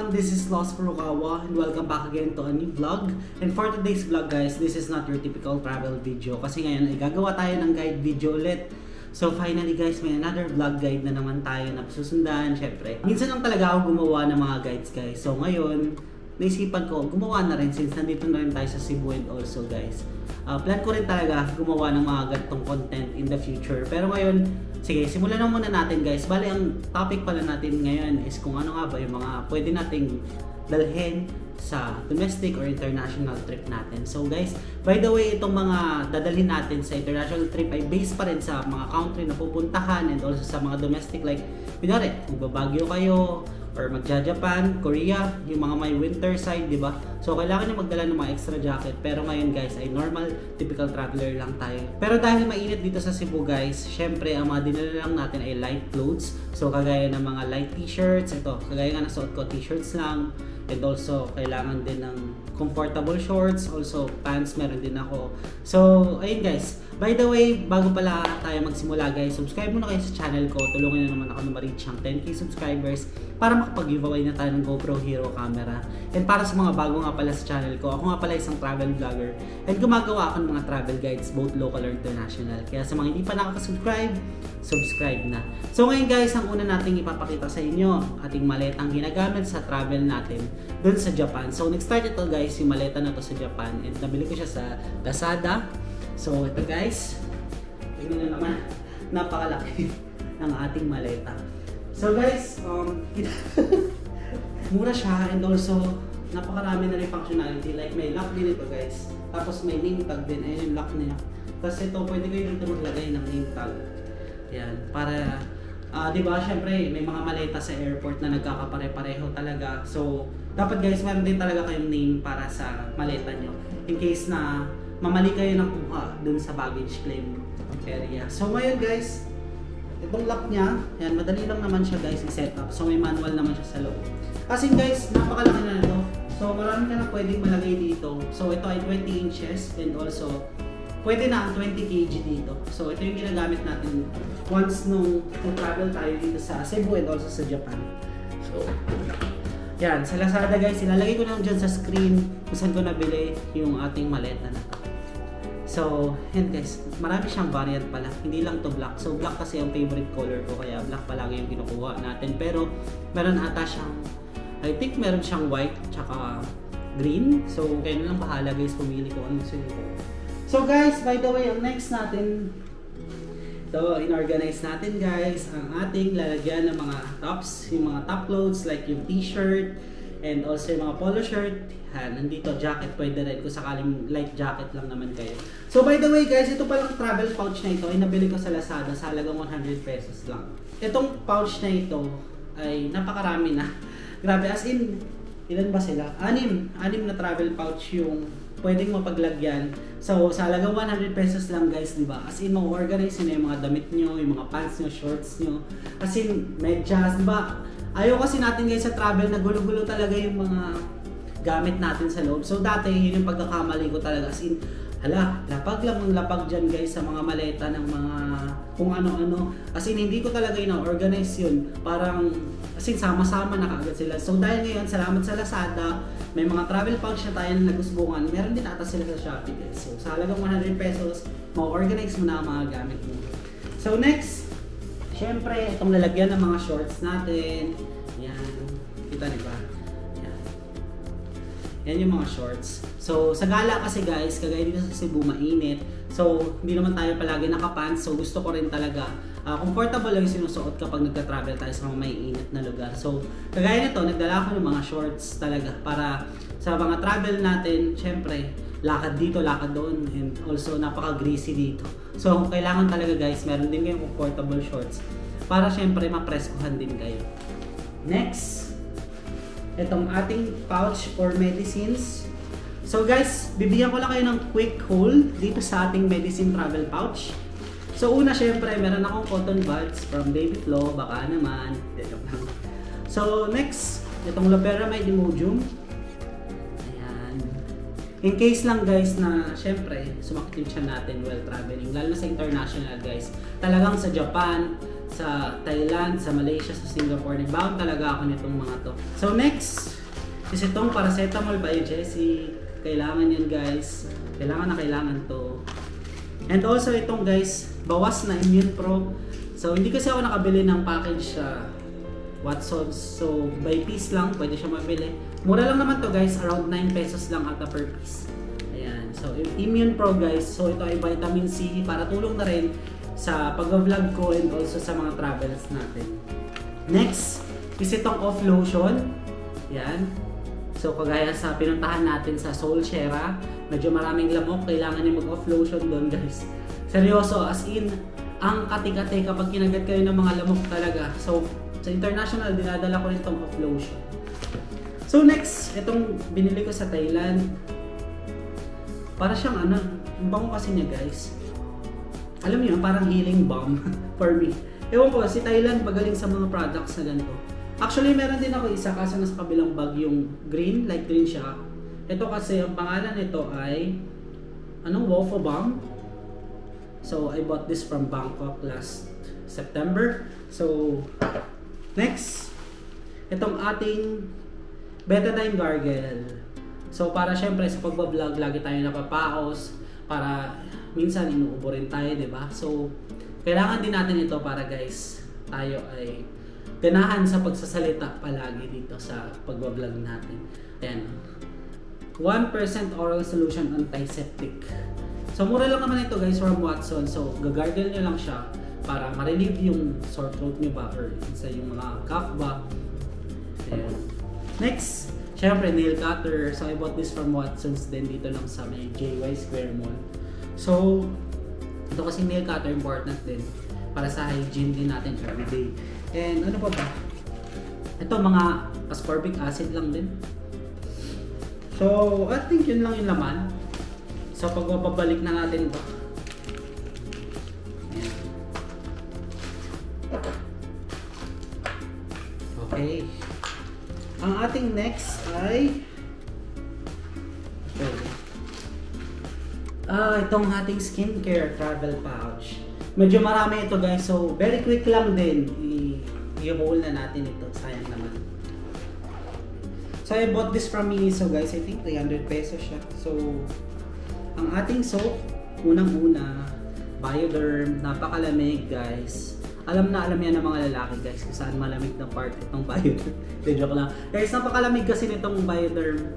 everyone, this is Lost Furukawa and welcome back again to a new vlog. And for today's vlog guys, this is not your typical travel video kasi ngayon ay gagawa tayo ng guide video ulit. So finally guys, may another vlog guide na naman tayo na susundan. Syempre, minsan lang talaga ako gumawa ng mga guides guys. So ngayon, naisipan ko gumawa na rin since nandito na rin tayo sa Cebu and also guys. Plan ko rin talaga gumawa ng mga ganitong content in the future. Pero ngayon, sige, simulan na muna natin guys. Bale, ang topic pala natin ngayon is kung ano nga ba yung mga pwede nating dalhin sa domestic or international trip natin. So guys, by the way, itong mga dadalhin natin sa international trip ay based pa rin sa mga country na pupuntahan and also sa mga domestic like, pinari, magbabagyo kayo, or magja-Japan, Korea, yung mga may winter side, di ba? So, kailangan nyo magdala ng mga extra jacket. Pero ngayon guys, ay normal, typical traveler lang tayo. Pero dahil mainit dito sa Cebu guys, syempre, ang mga dinala lang natin ay light clothes. So, kagaya ng mga light t-shirts, ito, kagaya nga nasuot ko, t-shirts lang. And also, kailangan din ng comfortable shorts, also pants, meron din ako. So, ayun guys. By the way, bago pala tayo magsimula guys, subscribe muna kayo sa channel ko. Tulungan nyo naman ako na ma-reach ang 10k subscribers para makapag-giveaway na tayo ng GoPro Hero camera. And para sa mga bago nga pala sa channel ko, ako nga pala isang travel vlogger and gumagawa ako ng mga travel guides, both local or international. Kaya sa mga hindi pa nakaka-subscribe, subscribe na. So ngayon guys, ang una nating ipapakita sa inyo, ating maletang ginagamit sa travel natin dun sa Japan. So nag-start ito guys, yung maleta na to sa Japan and nabili ko siya sa Lazada. So ito guys, tingnan nyo naman, napakalaki ng ating maleta. So guys, mura siya and also napakarami na rin functionality. Like may lock din ito guys, tapos may name tag din, ayun yung lock niya. Tapos ito, pwede kayo dito maglagay ng name tag. Yan, para, di ba, syempre may mga maleta sa airport na nagkakapare-pareho talaga. So dapat guys, meron din talaga kayong name para sa maleta nyo in case na mamali kayo ng kuha dun sa baggage claim area. So ngayon guys, itong lock niya, yan, madali lang naman siya guys i-set up. So may manual naman siya sa loob. Kasi guys, napakalaki na ito. So marami ka na pwedeng malagay dito. So ito ay 20 inches and also pwede na ang 20 kg dito. So ito yung ginagamit natin once nung travel tayo dito sa Cebu and also sa Japan. So yan, sa Lazada guys, ilalagay ko lang dyan sa screen kung saan ko nabili yung ating maleta na to. So, yan guys, marami siyang variant pala, hindi lang to black. So, black kasi ang favorite color ko, kaya black palagi yung kinukuha natin. Pero, meron ata siyang, I think meron siyang white, tsaka green. So, kayo na lang bahala guys, pumili ko ang gusto nyo. So guys, by the way, ang next natin, ito, inorganize natin guys, ang ating lalagyan ng mga tops, yung mga top clothes, like yung t-shirt, and also yung mga polo shirt. Nandito jacket, pwede rin kung sakaling light jacket lang naman kayo. So by the way guys, ito palang travel pouch na ito ay nabili ko sa Lazada sa halagang 100 pesos lang. Itong pouch na ito ay napakarami na. Grabe, as in, ilan ba sila? Anim na travel pouch yung pwedeng mapaglagyan. So sa halagang 100 pesos lang guys, di ba? As in, ma-organize nyo yung mga damit nyo, yung mga pants nyo, shorts nyo. As in, medyas, di ba? Ayaw kasi natin guys sa travel na gulo-gulo talaga yung mga gamit natin sa loob. So dati, yun yung pagkakamali ko talaga. As in, hala, lapag lang ang lapag dyan guys sa mga maleta ng mga kung ano-ano. As in, hindi ko talaga ina-organize yun. Parang, as in, sama-sama na kaagad sila. So dahil ngayon, salamat sa Lazada, may mga travel pouch na tayo na nagusbungan. Meron din ata sila sa Shopee guys. So sa halagang 100 pesos, ma-organize mo na ang mga gamit mo. So next, syempre, itong lalagyan ng mga shorts natin. Yan, kita niyo ba? Yan yung mga shorts. So, sa gala kasi guys, kagaya dito sa Cebu, mainit. So, hindi naman tayo palagi nakapants. So, gusto ko rin talaga, comfortable lang yung sinusuot kapag nagka-travel tayo sa mga maiinit na lugar. So, kagaya nito, nagdala ko ng mga shorts talaga para sa mga travel natin, syempre, lakad dito, lakad doon, and also napaka-greasy dito. So, kailangan talaga guys, meron din kayong comfortable shorts para syempre mapreskuhan din kayo. Next, itong ating pouch for medicines. So guys, bibigyan ko lang kayo ng quick haul dito sa ating medicine travel pouch. So una, syempre, meron akong cotton buds from Baby Flo, baka naman. So next, itong loperamide Imodium. Ayan. In case lang guys na, syempre, sumakit yung tiyan natin while traveling, lalo na sa international guys. Talagang sa Japan, sa Thailand, sa Malaysia, sa Singapore. Nagbaon talaga ako nitong mga to. So next is itong paracetamol by Jessie. Kailangan yan guys. Kailangan to. And also itong guys, bawas na Immune Pro. So hindi kasi ako nakabili ng package sa Watsons. So by piece lang, pwede siya mabili. Mura lang naman to guys, around 9 pesos lang ata per piece. Ayan. So Immune Pro guys. So ito ay vitamin C para tulong na rin sa pag-vlog ko and also sa mga travels natin. Next is itong off lotion. Yan. So kagaya sa pinuntahan natin sa Solshera, medyo maraming lamok, kailangan niyo mag-off lotion doon guys. Seryoso, as in, ang kati-kati kapag kinagat kayo ng mga lamok talaga. So sa international, dinadala ko rin itong off lotion. So next, itong binili ko sa Thailand. Para siyang ano, ang bango kasi niya guys. Alam niyo, parang healing balm for me. Ewan ko, si Thailand magaling sa mga products na ganito. Actually, meron din ako isa kaso nasa kabilang bag yung green, light green siya. Ito kasi, ang pangalan nito ay Wofo Balm. So, I bought this from Bangkok last September. So, next, itong ating Betadine Gargle. So, para syempre sa pagbablog, lagi tayo napapaos. Para minsan inuubo rin tayo, diba? So, kailangan din natin ito para guys, tayo ay ganahan sa pagsasalita palagi dito sa pagbablog natin. Ayan. 1% oral solution antiseptic. So, mura lang naman ito guys from Watsons. So, gagargle nyo lang siya para ma-relieve yung sore throat nyo ba or sa yung mga cough ba. Ayan. Next, syempre nail cutter. So, I bought this from Watsons din dito lang sa may JY Square Mall. So, ito kasi nail cutter important din para sa hygiene din natin everyday. And ano pa ba? Ito mga ascorbic acid lang din. So, I think yun lang yung laman. So, pagbabalik na natin ito. Okay. Ang ating next ay itong ating skincare travel pouch. Medyo marami ito guys. So, very quick lang din. I-roll na natin ito. Sayang naman. So, I bought this from Miniso guys. I think 300 pesos siya. So, ang ating soap, unang-una, Bioderm. Napakalamig guys. Alam yan ng mga lalaki guys kung saan malamig na part itong Bioderm. Joke lang. Guys, napakalamig kasi nitong Bioderm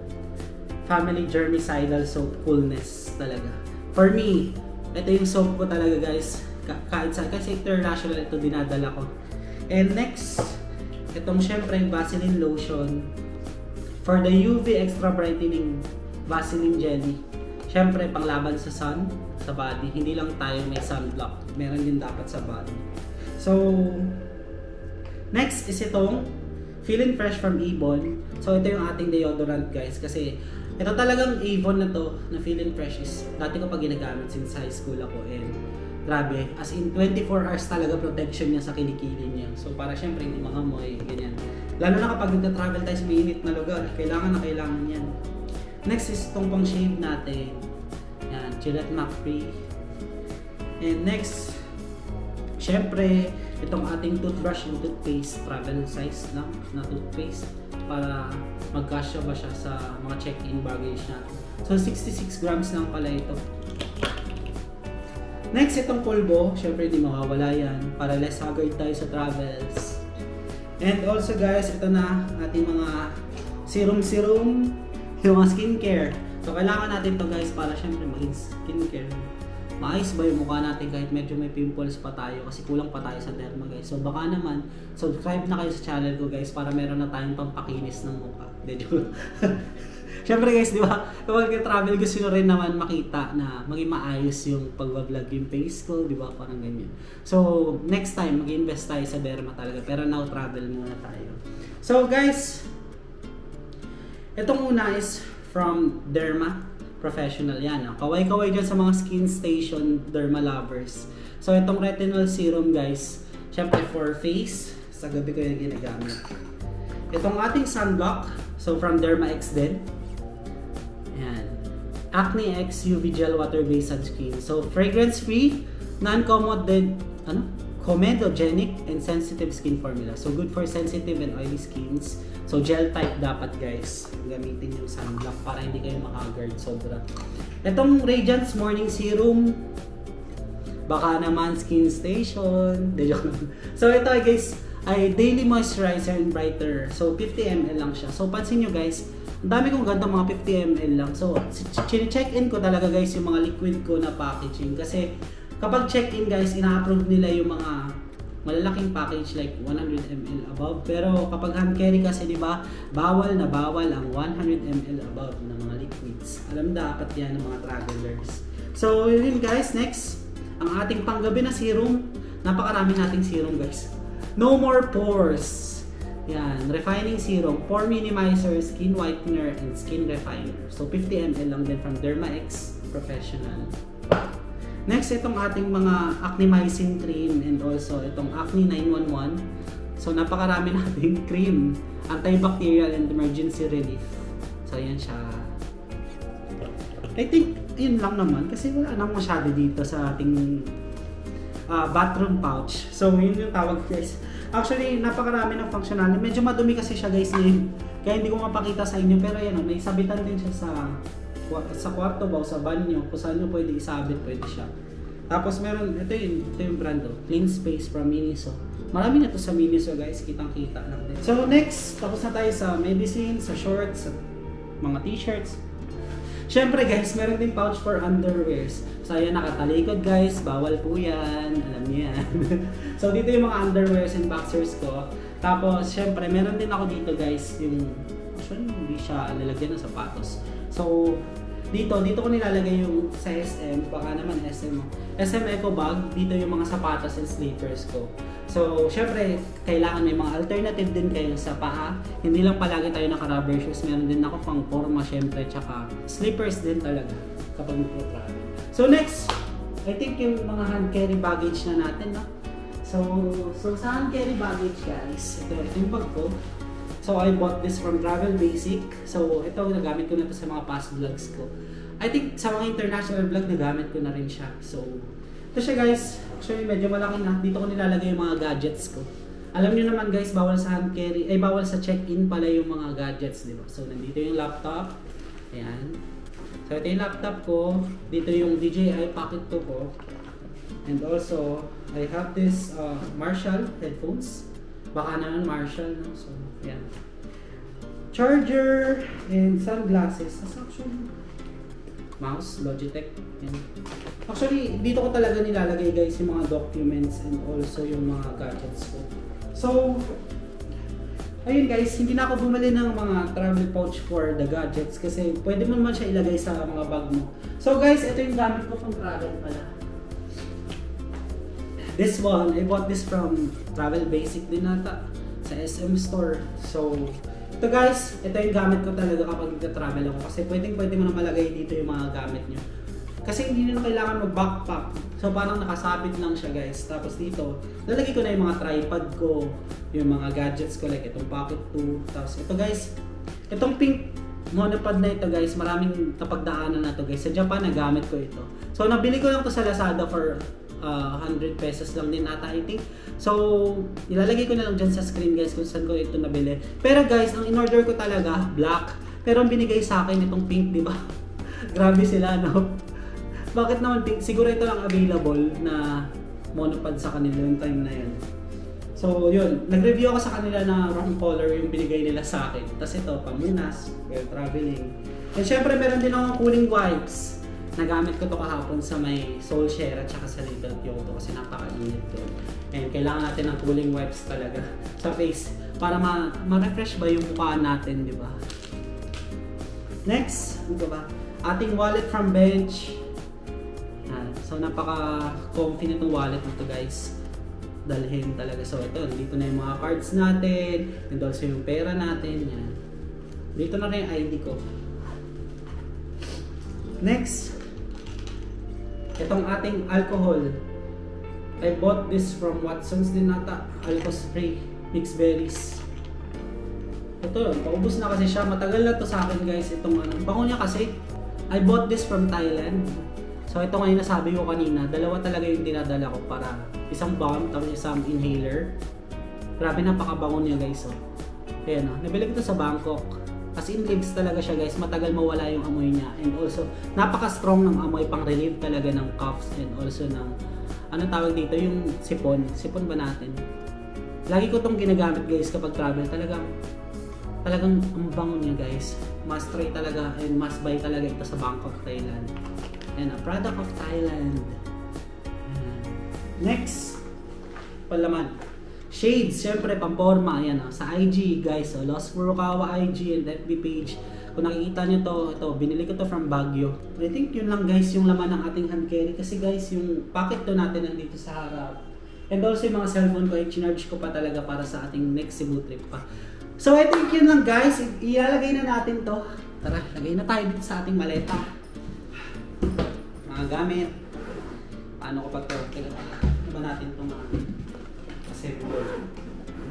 Family Germicidal Soap. Coolness talaga. For me, ito yung soap ko talaga guys. Kahit saan. Kasi international ito dinadala ko. And next, itong syempre Vaseline Lotion. For the UV Extra Brightening Vaseline Jelly. Syempre, panglaban sa sun, sa body. Hindi lang tayo may sunblock. Meron din dapat sa body. So, next is itong Feeling Fresh from Avon. So, ito yung ating deodorant guys. Kasi, ito talagang Avon na to, na Feeling Fresh is, dati ko pa ginagamit since high school ako. And, grabe, as in 24 hours talaga protection niya sa kilikili niya. So, para syempre, hindi mangamoy, ganyan. Lalo na kapag nagka-travel tayo sa mainit na lugar, kailangan yan. Next is itong pang shave natin. Yan, Gillette Mac Free. And next, syempre, itong ating toothbrush and toothpaste, travel size lang na toothpaste para magkasya ba siya sa mga check-in baggage natin. So, 66 grams lang pala ito. Next, itong pulbo. Syempre, di mawawala yan para less haggard tayo sa travels. And also guys, ito na ating mga serum, yung mga skincare. So, kailangan natin to guys para syempre maging skincare. Maayos ba yung mukha natin kahit medyo may pimples pa tayo kasi kulang pa tayo sa derma guys. So, baka naman, subscribe na kayo sa channel ko guys para meron na tayong pampakinis ng mukha. Syempre guys, di ba? Kapag travel gusto nyo rin naman makita na maging maayos yung pag-vlog yung face ko, di ba? Parang ganyan. So, next time, mag-invest tayo sa derma talaga. Pero now, travel muna tayo. So guys, itong una is from Derma Professional. Yan. Kaway-kaway dyan sa mga skin station derma lovers. So, itong retinol serum guys, syempre for face, sa gabi ko yung ginagamit. Itong ating sunblock, so from Derma X din. Yan. Acne X UV Gel Water Based Sunscreen. So, fragrance-free, non-commoded, comedogenic and sensitive skin formula. So good for sensitive and oily skins. So gel type dapat guys. Gamitin yung sunblock para hindi kayo makagard sobra. Itong Radiance Morning Serum, baka naman Skin Station. So ito guys ay daily moisturizer and brighter. So 50 ml lang siya. So pansin nyo guys, ang dami kong ganda mga 50 ml lang. So check-in ko talaga guys yung mga liquid ko na packaging. Kasi kapag check-in guys, ina-approve nila yung mga malalaking package like 100 ml above. Pero kapag hand carry kasi diba, bawal na bawal ang 100 ml above na mga liquids. Alam dapat yan ng mga travelers. So yun guys, next, ang ating panggabi na serum. Napakarami nating serum guys. No More Pores. Yan, refining serum, pore minimizer, skin whitener, and skin refiner. So 50 ml lang din from Derma-X Professional. Next, itong ating mga acnemizing cream and also itong Acne 911. So napakarami nating cream, antibacterial and emergency relief. So yan siya. I think yun lang naman kasi wala nang masyado dito sa ating bathroom pouch. So yun yung tawag guys. Actually, napakarami ng functional. Medyo madumi kasi siya guys ngayon. Kaya hindi ko mapakita sa inyo. Pero yan, may sabitan din siya sa kwarto ba o sa banyo. Kung saan nyo pwede isabit, pwede siya. Tapos meron, ito yung brand o. Clean Space from Miniso. Marami na to sa Miniso guys. Kitang-kita lang din. So next, tapos na tayo sa medicine, sa shorts, sa mga t-shirts. Syempre guys, meron din pouch for underwears. So ayan, nakatalikod guys, bawal po yan, alam niyo yan. So dito yung mga underwears and boxers ko. Tapos syempre, meron din ako dito guys, yung actually hindi siya lalagyan ng sapatos. So dito ko nilalagay yung sa SM, baka naman SM Eco Bag, dito yung mga sapatos and slippers ko. So, syempre, kailangan may mga alternative din kayo sa paa. Hindi lang palagi tayo naka-rubber shoes. Meron din ako pang forma, syempre, tsaka slippers din talaga kapag mag-travel. So, next, I think yung mga hand carry baggage na natin, no? So sa hand carry baggage, guys, ito yung bag ko. So, I bought this from Travel Basic. So, ito, nagamit ko na ito sa mga past vlogs ko. I think sa mga international vlog, nagamit ko na rin siya. So, ito siya guys. Actually, medyo malaki na. Dito ko nilalagay yung mga gadgets ko. Alam niyo naman guys, bawal sa hand carry, ay bawal sa check-in pala yung mga gadgets, di ba? So, nandito yung laptop. Ayan. So, ito yung laptop ko. Dito yung DJI Pocket 2 ko. And also, I have this Marshall headphones. Baka naman Marshall, no? So, yan. Charger and sunglasses. That's actually mouse, Logitech. Yan. Actually, dito ko talaga nilalagay guys yung mga documents and also yung mga gadgets ko. So, ayun guys, hindi na ako bumili ng mga travel pouch for the gadgets kasi pwede mo naman siya ilagay sa mga bag mo. So guys, ito yung gamit ko pang travel pala. This one, I bought this from Travel Basic din nata sa SM Store. So, ito guys, ito yung gamit ko talaga kapag nagta-travel ako kasi pwede mo na malagay dito yung mga gamit nyo. Kasi hindi nyo kailangan mag-backpack. So, parang nakasabit lang siya guys. Tapos dito, lalagay ko na yung mga tripod ko, yung mga gadgets ko like itong Pocket 2. Tapos ito guys, itong pink monopod na ito guys, maraming napagdaanan na to guys. Sa Japan, nagamit ko ito. So, nabili ko lang to sa Lazada for 100 pesos lang din ata I think. So, ilalagay ko na lang dyan sa screen guys kung saan ko ito nabili. Pero guys, ang in-order ko talaga, black. Pero ang binigay sa akin itong pink, di ba? Grabe sila, no? Bakit naman pink? Siguro ito lang available na monopod sa kanila yung time na yun. So, yun. Nag-review ako sa kanila na wrong color yung binigay nila sa akin. Tapos ito, pamunas, while traveling. And syempre, meron din akong cooling wipes. Nagamit ko to kahapon sa may Soul Share at saka sa Little Kyoto kasi napaka-init doon. And kailangan natin ng cooling wipes talaga sa face para ma-refresh ba yung mukha natin, di ba? Next, ano ba? Ating wallet from Bench. So, napaka-comfy nitong wallet nito guys. Dalhin talaga. So, ito, dito na yung mga cards natin. And also yung pera natin. Yan. Dito na rin yung ID ko. Next, itong ating alcohol. I bought this from Watson's din nata. Alcohol spray. Mixed berries. Ito, paubos na kasi siya. Matagal na to sa akin guys. Itong ano. Bango niya kasi. I bought this from Thailand. So ito ngayon nasabi ko kanina, dalawa talaga yung dinadala ko para isang balm tapos isang inhaler. Grabe, napakabango niya guys. Oh. Ayan, nabili ko ito sa Bangkok. As in leaves talaga siya guys, matagal mawala yung amoy niya. And also, napaka-strong ng amoy, pang relieve talaga ng coughs and also ng, ano tawag dito, yung sipon. Sipon ba natin? Lagi ko itong ginagamit guys kapag travel. Talagang ang bango niya guys. Must try talaga and must buy talaga ito sa Bangkok, Thailand. And a product of Thailand. Next, palaman. Shades, syempre pamporma, ayan sa IG guys, Lost Furukawa IG and FB page. Kung nakikita nyo to, binili ko to from Baguio. I think yun lang guys yung laman ng ating hand carry kasi guys yung packet to natin nandito sa harap. And also yung mga cellphone ko, i-charge ko pa talaga para sa ating next Cebu trip pa. So I think yun lang guys, ilalagay na natin to. Tara, lagay na tayo dito sa ating maleta. Mga gamit. Paano ko pag-teka ba natin itong mga assemble.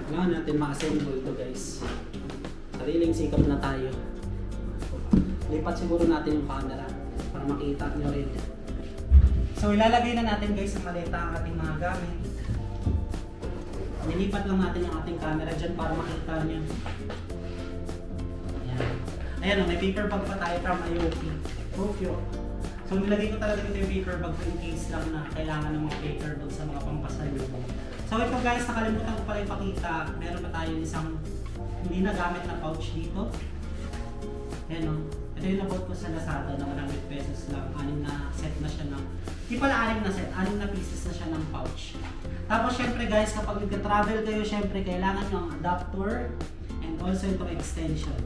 Kailangan natin ma-assemble ito guys. Sariling sikap na tayo. Lipat siguro natin yung camera para makita nyo rin. So ilalagay na natin guys sa maleta ang ating mga gamit. Nilipat lang natin yung ating camera dyan para makita nyo. Ayan. Ayan, may paper bag pa tayo from IOP. Tokyo. So nilagay ko talaga dito yung paper bag in case lang na kailangan ng mga paper bag sa mga pampasalubong. So ito guys, nakalimutan ko pala ipakita, meron pa tayo isang hindi nagamit na pouch dito. Ayan o. Ito yung nabot ko sa Lazada na 100 pesos lang. 6 na set na siya ng, hindi pala 6 na set, 6 na pieces na siya ng pouch. Tapos syempre guys, kapag nagka-travel kayo, syempre kailangan nyo ang adapter and also itong extension.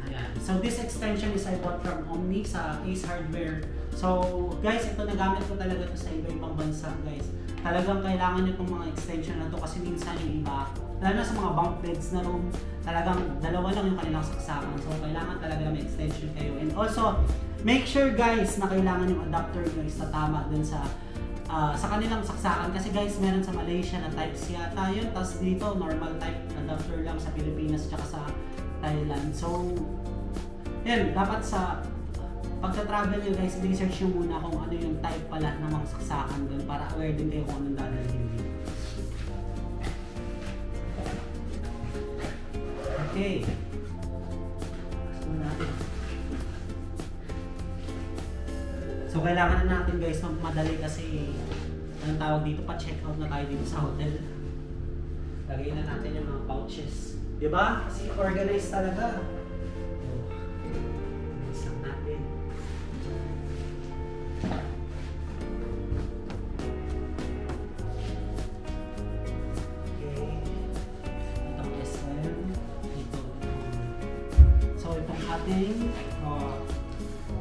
Ayan. So this extension is I bought from Omni sa Ace Hardware. So guys, ito nagamit ko talaga ito sa iba-ibang bansa guys. Talagang kailangan nyo itong mga extension na to kasi minsan yung iba, lalo na sa mga bunk beds na room, talagang dalawa lang yung kanilang saksakan. So kailangan talaga may extension kayo. And also, make sure guys na kailangan yung adapter guys na tama dun sa kanilang saksakan. Kasi guys, meron sa Malaysia na type C yata yun. Tapos dito, normal type adapter lang sa Pilipinas at sa Thailand. So, yun, dapat sa pagka-travel nyo guys, research nyo muna kung ano yung type pala ng mga saksakan dun para aware din kayo kung anong dadalhin nyo. Okay. So kailangan na natin guys madali kasi anong tawag dito, pa-check out na tayo dito sa hotel. Lagay na natin yung mga pouches. Diba? Kasi organized talaga.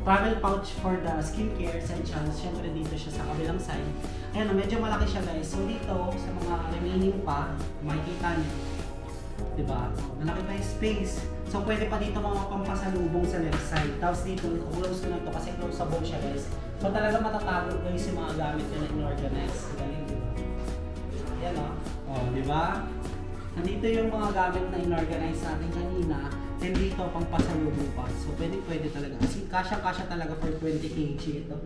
Travel pouch for the skincare essentials. Siyempre dito siya sa kabilang side. Ayan, medyo malaki siya guys. So dito, sa mga remaining pa, makikita niyo. Diba? Malaki pa yung space. So pwede pa dito mga pampasalubong sa left side. Tapos dito, close ko na to kasi closeable siya guys. So talaga matatago guys yung mga gamit nyo na in-organize. Galing, diba? Ayan o. Oh, diba? Nandito yung mga gamit na in-organize natin kanina. And dito, pang pasalubong pa. So, pwede talaga. Kasi kasya-kasya talaga for 20 kg ito.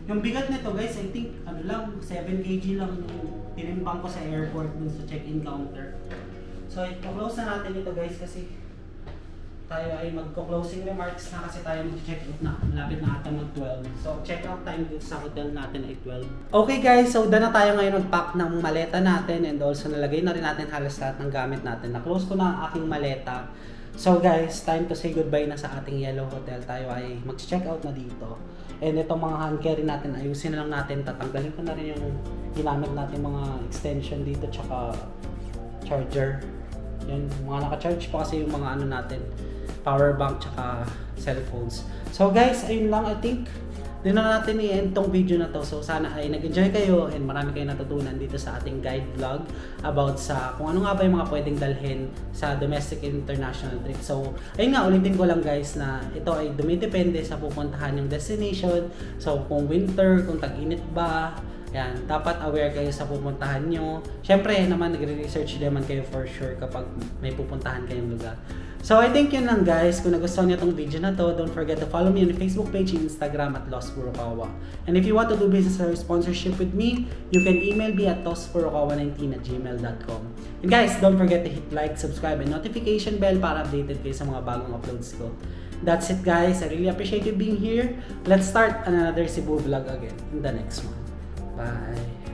Yung bigat nito guys, I think, 7 kg lang yung tinimbang ko sa airport dun sa check-in counter. So, i-close na natin ito guys kasi tayo ay magko-closing remarks na kasi tayo mag-check out na. Malapit na ata mag-12. So, check-out time dito sa hotel natin ay 12. Okay guys, so done na tayo ngayon mag-pack ng maleta natin and also nalagay na rin natin halos lahat ng gamit natin. Na-close ko na ang aking maleta. So guys, time to say goodbye na sa ating Yellow Hotel. Tayo ay mag-check out na dito. And itong mga hand carry natin, ayusin na lang natin. Tatanggalin ko na rin yung ginamit natin mga extension dito tsaka charger. Yan, mga naka-charge pa kasi yung mga ano natin, power bank tsaka cellphones. So guys, ayun lang, I think din na natin i-end tong video na to. So sana ay nag-enjoy kayo and marami kayong natutunan dito sa ating guide vlog about sa kung ano nga ba yung mga pwedeng dalhin sa domestic and international trip. So ayun nga, ulitin ko lang guys na ito ay dumidepende sa pupuntahan yung destination. So kung winter, kung tag-init ba, yan, dapat aware kayo sa pupuntahan nyo. Syempre naman nagre-research naman kayo for sure kapag may pupuntahan kayong lugar. So I think yun lang guys. Kung nagustuhan niyo tong video na to, don't forget to follow me on the Facebook page and Instagram at Los Furukawa. And if you want to do business or sponsorship with me, you can email me at tosfurukawa19@gmail.com. And guys, don't forget to hit like, subscribe, and notification bell para updated kayo sa mga bagong uploads ko. That's it guys. I really appreciate you being here. Let's start another Cebu vlog again in the next one. Bye!